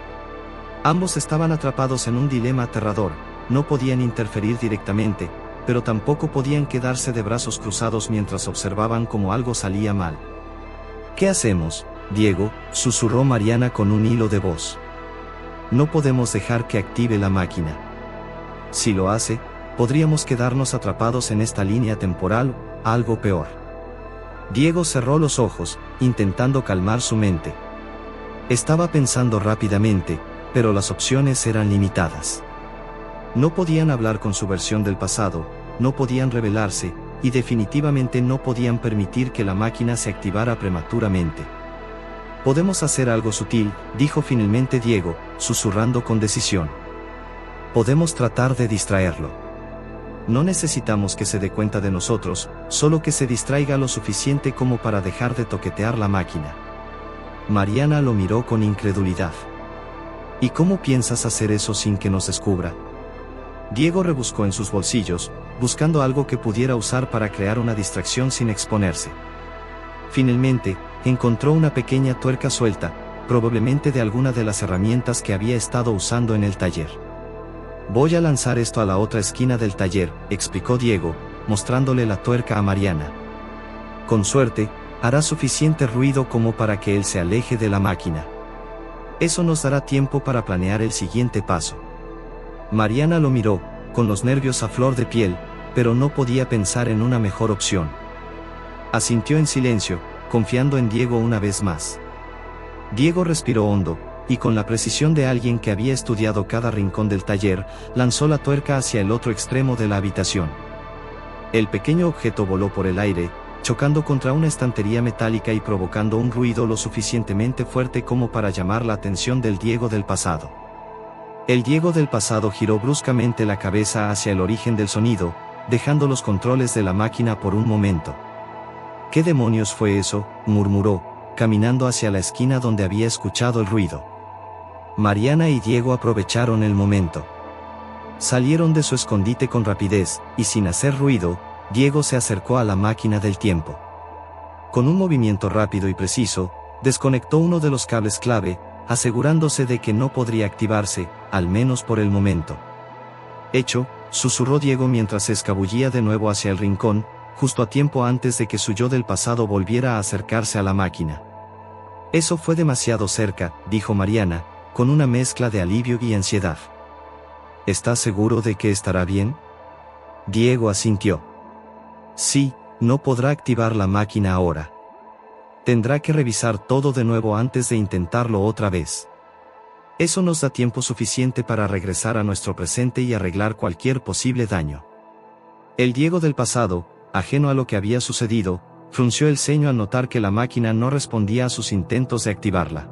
Ambos estaban atrapados en un dilema aterrador, no podían interferir directamente, pero tampoco podían quedarse de brazos cruzados mientras observaban cómo algo salía mal. «¿Qué hacemos, Diego?», susurró Mariana con un hilo de voz. «No podemos dejar que active la máquina. Si lo hace, podríamos quedarnos atrapados en esta línea temporal, algo peor». Diego cerró los ojos, intentando calmar su mente. Estaba pensando rápidamente, pero las opciones eran limitadas. No podían hablar con su versión del pasado, no podían rebelarse, y definitivamente no podían permitir que la máquina se activara prematuramente. «Podemos hacer algo sutil», dijo finalmente Diego, susurrando con decisión. «Podemos tratar de distraerlo. No necesitamos que se dé cuenta de nosotros, solo que se distraiga lo suficiente como para dejar de toquetear la máquina». Mariana lo miró con incredulidad. «¿Y cómo piensas hacer eso sin que nos descubra?». Diego rebuscó en sus bolsillos, buscando algo que pudiera usar para crear una distracción sin exponerse. Finalmente, encontró una pequeña tuerca suelta, probablemente de alguna de las herramientas que había estado usando en el taller. «Voy a lanzar esto a la otra esquina del taller», explicó Diego, mostrándole la tuerca a Mariana. «Con suerte, hará suficiente ruido como para que él se aleje de la máquina. Eso nos dará tiempo para planear el siguiente paso». Mariana lo miró, con los nervios a flor de piel, pero no podía pensar en una mejor opción. Asintió en silencio, confiando en Diego una vez más. Diego respiró hondo, y con la precisión de alguien que había estudiado cada rincón del taller, lanzó la tuerca hacia el otro extremo de la habitación. El pequeño objeto voló por el aire, chocando contra una estantería metálica y provocando un ruido lo suficientemente fuerte como para llamar la atención del Diego del pasado. El Diego del pasado giró bruscamente la cabeza hacia el origen del sonido, dejando los controles de la máquina por un momento. «¿Qué demonios fue eso?», murmuró, caminando hacia la esquina donde había escuchado el ruido. Mariana y Diego aprovecharon el momento. Salieron de su escondite con rapidez, y sin hacer ruido, Diego se acercó a la máquina del tiempo. Con un movimiento rápido y preciso, desconectó uno de los cables clave, asegurándose de que no podría activarse, al menos por el momento. «Hecho», susurró Diego mientras se escabullía de nuevo hacia el rincón, justo a tiempo antes de que su yo del pasado volviera a acercarse a la máquina. «Eso fue demasiado cerca», dijo Mariana, con una mezcla de alivio y ansiedad. «¿Estás seguro de que estará bien?». Diego asintió. «Sí, no podrá activar la máquina ahora. Tendrá que revisar todo de nuevo antes de intentarlo otra vez. Eso nos da tiempo suficiente para regresar a nuestro presente y arreglar cualquier posible daño». El Diego del pasado, ajeno a lo que había sucedido, frunció el ceño al notar que la máquina no respondía a sus intentos de activarla.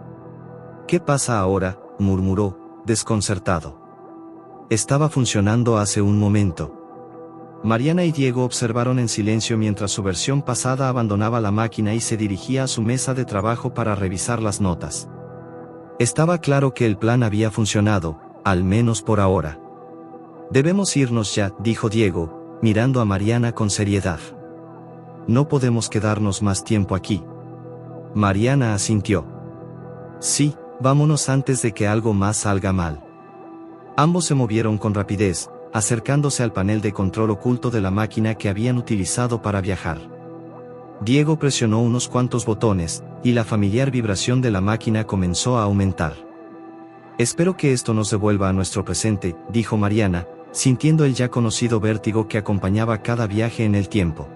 «¿Qué pasa ahora?», murmuró, desconcertado. «Estaba funcionando hace un momento». Mariana y Diego observaron en silencio mientras su versión pasada abandonaba la máquina y se dirigía a su mesa de trabajo para revisar las notas. Estaba claro que el plan había funcionado, al menos por ahora. «Debemos irnos ya», dijo Diego, mirando a Mariana con seriedad. «No podemos quedarnos más tiempo aquí». Mariana asintió. «Sí, vámonos antes de que algo más salga mal». Ambos se movieron con rapidez, acercándose al panel de control oculto de la máquina que habían utilizado para viajar. Diego presionó unos cuantos botones, y la familiar vibración de la máquina comenzó a aumentar. «Espero que esto nos devuelva a nuestro presente», dijo Mariana, sintiendo el ya conocido vértigo que acompañaba cada viaje en el tiempo.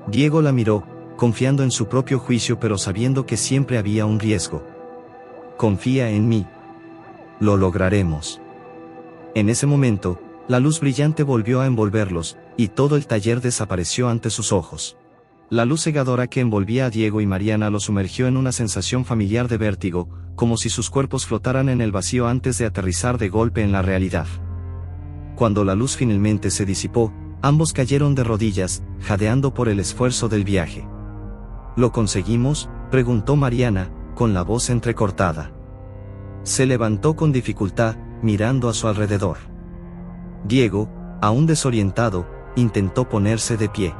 Diego la miró, confiando en su propio juicio pero sabiendo que siempre había un riesgo. «Confía en mí. Lo lograremos». En ese momento, la luz brillante volvió a envolverlos, y todo el taller desapareció ante sus ojos. La luz cegadora que envolvía a Diego y Mariana los sumergió en una sensación familiar de vértigo, como si sus cuerpos flotaran en el vacío antes de aterrizar de golpe en la realidad. Cuando la luz finalmente se disipó, ambos cayeron de rodillas, jadeando por el esfuerzo del viaje. «¿Lo conseguimos?», preguntó Mariana, con la voz entrecortada. Se levantó con dificultad, mirando a su alrededor. Diego, aún desorientado, intentó ponerse de pie.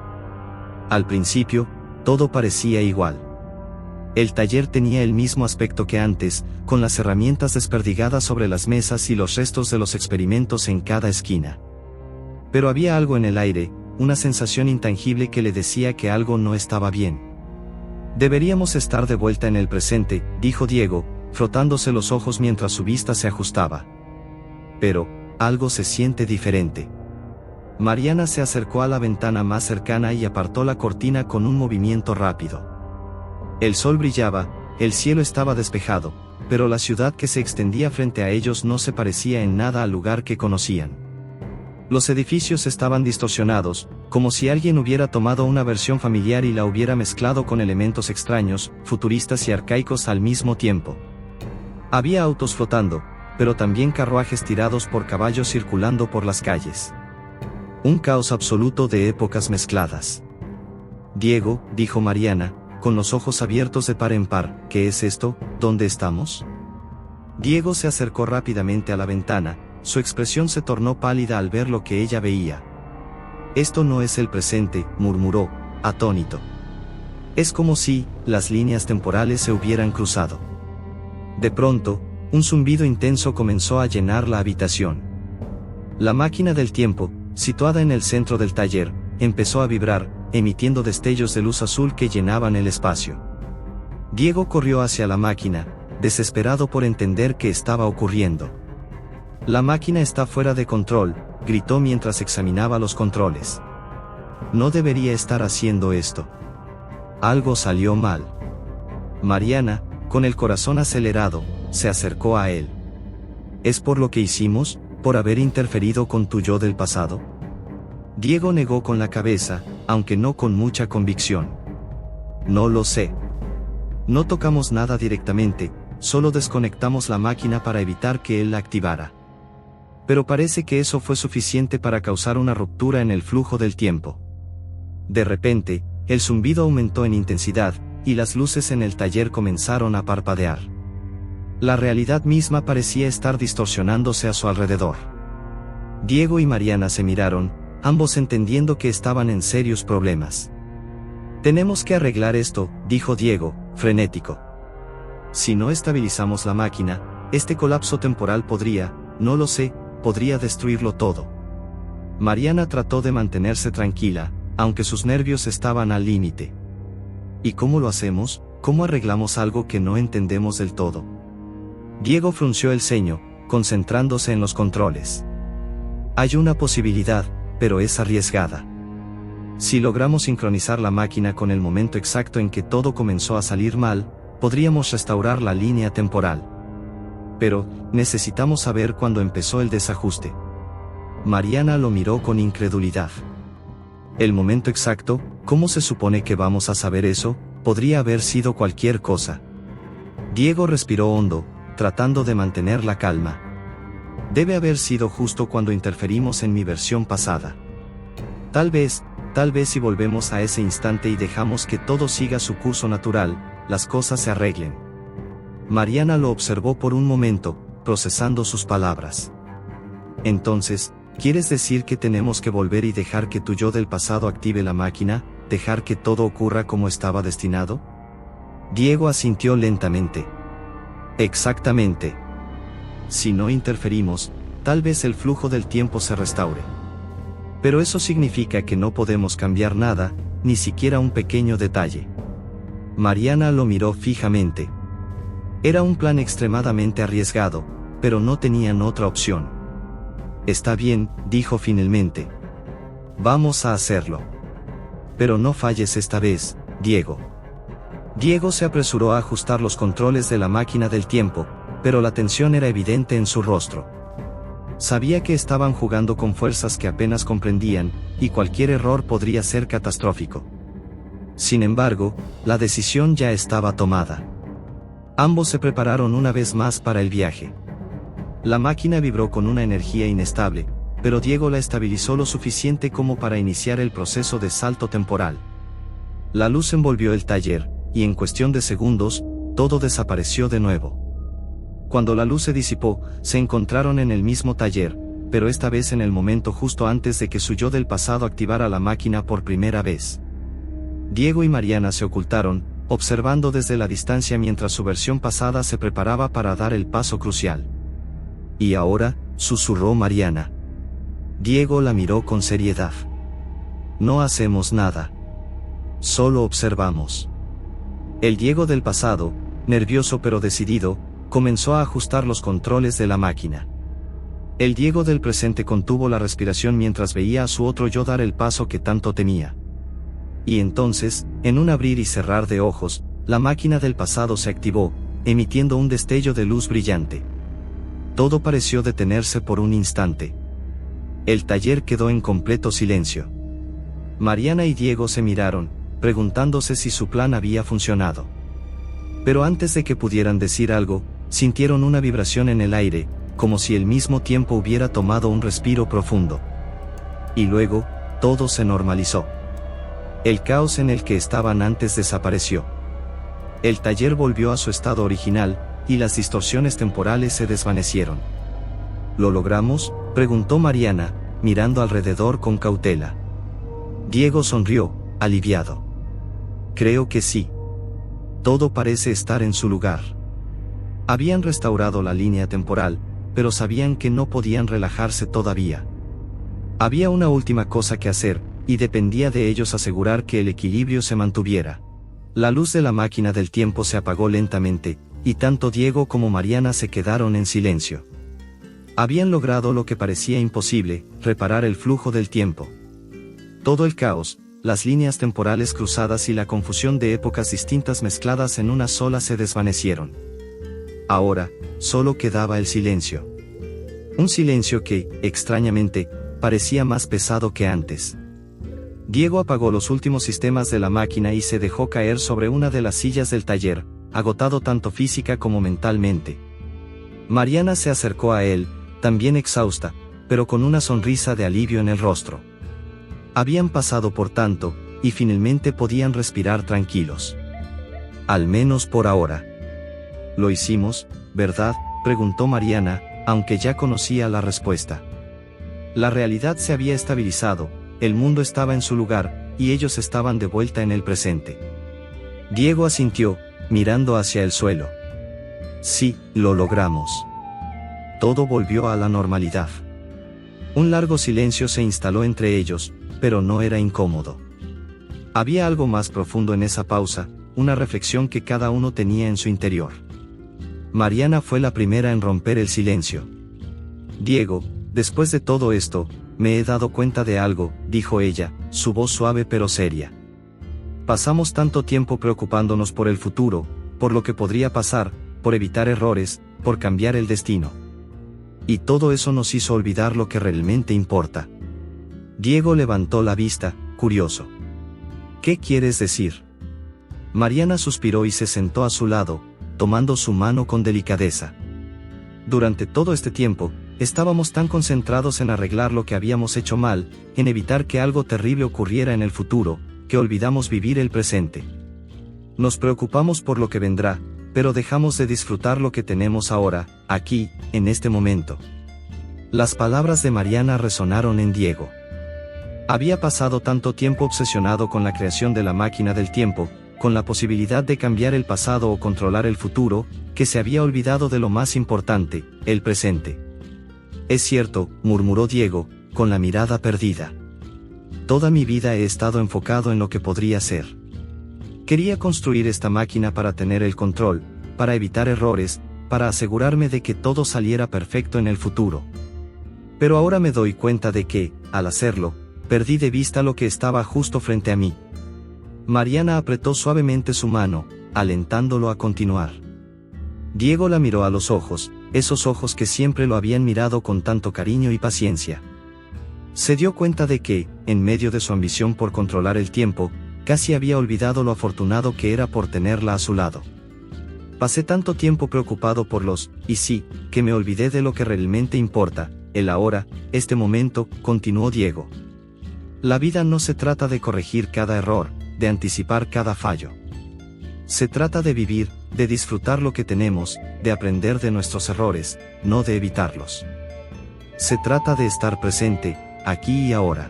Al principio, todo parecía igual. El taller tenía el mismo aspecto que antes, con las herramientas desperdigadas sobre las mesas y los restos de los experimentos en cada esquina. Pero había algo en el aire, una sensación intangible que le decía que algo no estaba bien. «Deberíamos estar de vuelta en el presente», dijo Diego, frotándose los ojos mientras su vista se ajustaba. «Pero, algo se siente diferente». Mariana se acercó a la ventana más cercana y apartó la cortina con un movimiento rápido. El sol brillaba, el cielo estaba despejado, pero la ciudad que se extendía frente a ellos no se parecía en nada al lugar que conocían. Los edificios estaban distorsionados, como si alguien hubiera tomado una versión familiar y la hubiera mezclado con elementos extraños, futuristas y arcaicos al mismo tiempo. Había autos flotando, pero también carruajes tirados por caballos circulando por las calles. Un caos absoluto de épocas mezcladas. «Diego», dijo Mariana, con los ojos abiertos de par en par, «¿qué es esto? ¿Dónde estamos?». Diego se acercó rápidamente a la ventana, su expresión se tornó pálida al ver lo que ella veía. Esto no es el presente, murmuró, atónito. Es como si las líneas temporales se hubieran cruzado. De pronto, un zumbido intenso comenzó a llenar la habitación. La máquina del tiempo, situada en el centro del taller, empezó a vibrar, emitiendo destellos de luz azul que llenaban el espacio. Diego corrió hacia la máquina, desesperado por entender qué estaba ocurriendo. La máquina está fuera de control, gritó mientras examinaba los controles. No debería estar haciendo esto. Algo salió mal. Mariana, con el corazón acelerado, se acercó a él. ¿Es por lo que hicimos, por haber interferido con tu yo del pasado? Diego negó con la cabeza, aunque no con mucha convicción. No lo sé. No tocamos nada directamente, solo desconectamos la máquina para evitar que él la activara. Pero parece que eso fue suficiente para causar una ruptura en el flujo del tiempo. De repente, el zumbido aumentó en intensidad, y las luces en el taller comenzaron a parpadear. La realidad misma parecía estar distorsionándose a su alrededor. Diego y Mariana se miraron, ambos entendiendo que estaban en serios problemas. Tenemos que arreglar esto, dijo Diego, frenético. Si no estabilizamos la máquina, este colapso temporal podría, no lo sé, podría destruirlo todo. Mariana trató de mantenerse tranquila, aunque sus nervios estaban al límite. ¿Y cómo lo hacemos? ¿Cómo arreglamos algo que no entendemos del todo? Diego frunció el ceño, concentrándose en los controles. Hay una posibilidad, pero es arriesgada. Si logramos sincronizar la máquina con el momento exacto en que todo comenzó a salir mal, podríamos restaurar la línea temporal. Pero, necesitamos saber cuándo empezó el desajuste. Mariana lo miró con incredulidad. El momento exacto, ¿cómo se supone que vamos a saber eso? Podría haber sido cualquier cosa. Diego respiró hondo, tratando de mantener la calma. Debe haber sido justo cuando interferimos en mi versión pasada. Tal vez si volvemos a ese instante y dejamos que todo siga su curso natural, las cosas se arreglen. Mariana lo observó por un momento, procesando sus palabras. Entonces, ¿quieres decir que tenemos que volver y dejar que tu yo del pasado active la máquina, dejar que todo ocurra como estaba destinado? Diego asintió lentamente. Exactamente. Si no interferimos, tal vez el flujo del tiempo se restaure. Pero eso significa que no podemos cambiar nada, ni siquiera un pequeño detalle. Mariana lo miró fijamente. Era un plan extremadamente arriesgado, pero no tenían otra opción. Está bien, dijo finalmente. Vamos a hacerlo. Pero no falles esta vez, Diego. Diego se apresuró a ajustar los controles de la máquina del tiempo, pero la tensión era evidente en su rostro. Sabía que estaban jugando con fuerzas que apenas comprendían, y cualquier error podría ser catastrófico. Sin embargo, la decisión ya estaba tomada. Ambos se prepararon una vez más para el viaje. La máquina vibró con una energía inestable, pero Diego la estabilizó lo suficiente como para iniciar el proceso de salto temporal. La luz envolvió el taller, y en cuestión de segundos, todo desapareció de nuevo. Cuando la luz se disipó, se encontraron en el mismo taller, pero esta vez en el momento justo antes de que su yo del pasado activara la máquina por primera vez. Diego y Mariana se ocultaron, observando desde la distancia mientras su versión pasada se preparaba para dar el paso crucial. «¿Y ahora?», susurró Mariana. Diego la miró con seriedad. «No hacemos nada. Solo observamos». El Diego del pasado, nervioso pero decidido, comenzó a ajustar los controles de la máquina. El Diego del presente contuvo la respiración mientras veía a su otro yo dar el paso que tanto temía. Y entonces, en un abrir y cerrar de ojos, la máquina del pasado se activó, emitiendo un destello de luz brillante. Todo pareció detenerse por un instante. El taller quedó en completo silencio. Mariana y Diego se miraron, preguntándose si su plan había funcionado. Pero antes de que pudieran decir algo, sintieron una vibración en el aire, como si al mismo tiempo hubiera tomado un respiro profundo. Y luego, todo se normalizó. El caos en el que estaban antes desapareció. El taller volvió a su estado original, y las distorsiones temporales se desvanecieron. ¿Lo logramos?, preguntó Mariana, mirando alrededor con cautela. Diego sonrió, aliviado. Creo que sí. Todo parece estar en su lugar. Habían restaurado la línea temporal, pero sabían que no podían relajarse todavía. Había una última cosa que hacer, y dependía de ellos asegurar que el equilibrio se mantuviera. La luz de la máquina del tiempo se apagó lentamente, y tanto Diego como Mariana se quedaron en silencio. Habían logrado lo que parecía imposible, reparar el flujo del tiempo. Todo el caos, las líneas temporales cruzadas y la confusión de épocas distintas mezcladas en una sola se desvanecieron. Ahora, solo quedaba el silencio. Un silencio que, extrañamente, parecía más pesado que antes. Diego apagó los últimos sistemas de la máquina y se dejó caer sobre una de las sillas del taller, agotado tanto física como mentalmente. Mariana se acercó a él, también exhausta, pero con una sonrisa de alivio en el rostro. Habían pasado por tanto, y finalmente podían respirar tranquilos. Al menos por ahora. «Lo hicimos, ¿verdad?», preguntó Mariana, aunque ya conocía la respuesta. La realidad se había estabilizado, el mundo estaba en su lugar, y ellos estaban de vuelta en el presente. Diego asintió, mirando hacia el suelo. «Sí, lo logramos». Todo volvió a la normalidad. Un largo silencio se instaló entre ellos, pero no era incómodo. Había algo más profundo en esa pausa, una reflexión que cada uno tenía en su interior. Mariana fue la primera en romper el silencio. «Diego, después de todo esto, me he dado cuenta de algo», dijo ella, su voz suave pero seria. «Pasamos tanto tiempo preocupándonos por el futuro, por lo que podría pasar, por evitar errores, por cambiar el destino. Y todo eso nos hizo olvidar lo que realmente importa». Diego levantó la vista, curioso. «¿Qué quieres decir?». Mariana suspiró y se sentó a su lado, tomando su mano con delicadeza. «Durante todo este tiempo, estábamos tan concentrados en arreglar lo que habíamos hecho mal, en evitar que algo terrible ocurriera en el futuro, que olvidamos vivir el presente. Nos preocupamos por lo que vendrá, pero dejamos de disfrutar lo que tenemos ahora, aquí, en este momento». Las palabras de Mariana resonaron en Diego. Había pasado tanto tiempo obsesionado con la creación de la máquina del tiempo, con la posibilidad de cambiar el pasado o controlar el futuro, que se había olvidado de lo más importante, el presente. «Es cierto», murmuró Diego, con la mirada perdida. «Toda mi vida he estado enfocado en lo que podría ser. Quería construir esta máquina para tener el control, para evitar errores, para asegurarme de que todo saliera perfecto en el futuro. Pero ahora me doy cuenta de que, al hacerlo, perdí de vista lo que estaba justo frente a mí». Mariana apretó suavemente su mano, alentándolo a continuar. Diego la miró a los ojos, esos ojos que siempre lo habían mirado con tanto cariño y paciencia. Se dio cuenta de que, en medio de su ambición por controlar el tiempo, casi había olvidado lo afortunado que era por tenerla a su lado. «Pasé tanto tiempo preocupado por los, y sí, que me olvidé de lo que realmente importa, el ahora, este momento», continuó Diego. «La vida no se trata de corregir cada error, de anticipar cada fallo. Se trata de vivir, de disfrutar lo que tenemos, de aprender de nuestros errores, no de evitarlos. Se trata de estar presente, aquí y ahora».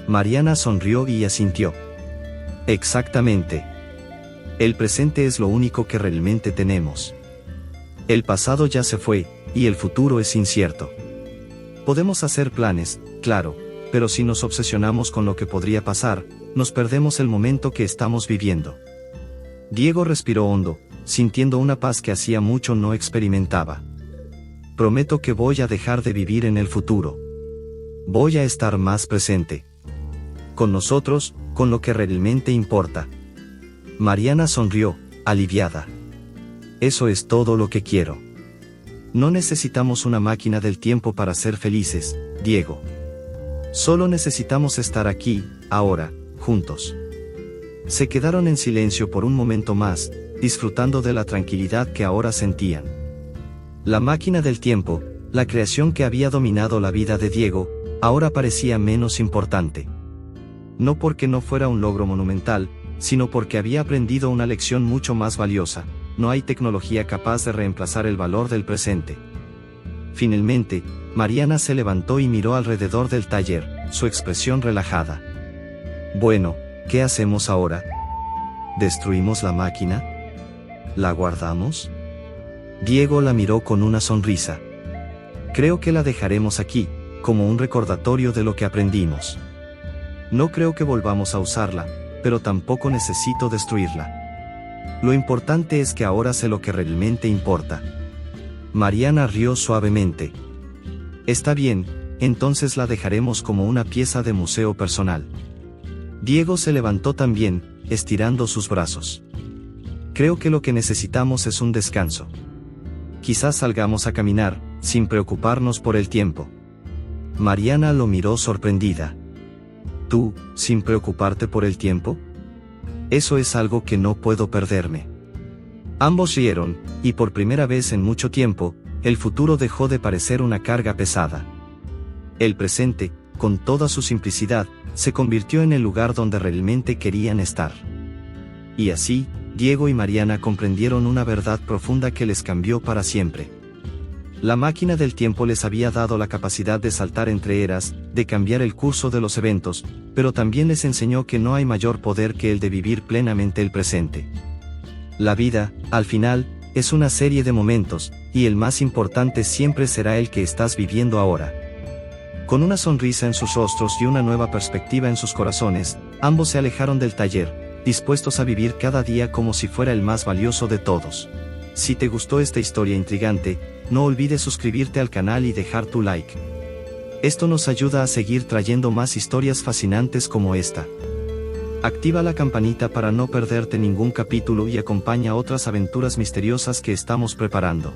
Mariana sonrió y asintió. «Exactamente. El presente es lo único que realmente tenemos. El pasado ya se fue, y el futuro es incierto. Podemos hacer planes, claro, pero si nos obsesionamos con lo que podría pasar, nos perdemos el momento que estamos viviendo». Diego respiró hondo, sintiendo una paz que hacía mucho no experimentaba. «Prometo que voy a dejar de vivir en el futuro. Voy a estar más presente. Con nosotros, con lo que realmente importa». Mariana sonrió, aliviada. «Eso es todo lo que quiero. No necesitamos una máquina del tiempo para ser felices, Diego. Solo necesitamos estar aquí, ahora, juntos». Se quedaron en silencio por un momento más, disfrutando de la tranquilidad que ahora sentían. La máquina del tiempo, la creación que había dominado la vida de Diego, ahora parecía menos importante. No porque no fuera un logro monumental, sino porque había aprendido una lección mucho más valiosa: no hay tecnología capaz de reemplazar el valor del presente. Finalmente, Mariana se levantó y miró alrededor del taller, su expresión relajada. Bueno, ¿qué hacemos ahora? ¿Destruimos la máquina? ¿La guardamos? Diego la miró con una sonrisa. Creo que la dejaremos aquí, como un recordatorio de lo que aprendimos. No creo que volvamos a usarla, pero tampoco necesito destruirla. Lo importante es que ahora sé lo que realmente importa. Mariana rió suavemente. Está bien, entonces la dejaremos como una pieza de museo personal. Diego se levantó también, estirando sus brazos. Creo que lo que necesitamos es un descanso. Quizás salgamos a caminar, sin preocuparnos por el tiempo. Mariana lo miró sorprendida. ¿Tú, sin preocuparte por el tiempo? Eso es algo que no puedo perderme. Ambos rieron, y por primera vez en mucho tiempo, el futuro dejó de parecer una carga pesada. El presente, con toda su simplicidad, se convirtió en el lugar donde realmente querían estar. Y así, Diego y Mariana comprendieron una verdad profunda que les cambió para siempre. La máquina del tiempo les había dado la capacidad de saltar entre eras, de cambiar el curso de los eventos, pero también les enseñó que no hay mayor poder que el de vivir plenamente el presente. La vida, al final, es una serie de momentos, y el más importante siempre será el que estás viviendo ahora. Con una sonrisa en sus rostros y una nueva perspectiva en sus corazones, ambos se alejaron del taller, dispuestos a vivir cada día como si fuera el más valioso de todos. Si te gustó esta historia intrigante, no olvides suscribirte al canal y dejar tu like. Esto nos ayuda a seguir trayendo más historias fascinantes como esta. Activa la campanita para no perderte ningún capítulo y acompaña otras aventuras misteriosas que estamos preparando.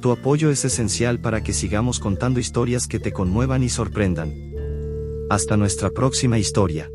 Tu apoyo es esencial para que sigamos contando historias que te conmuevan y sorprendan. Hasta nuestra próxima historia.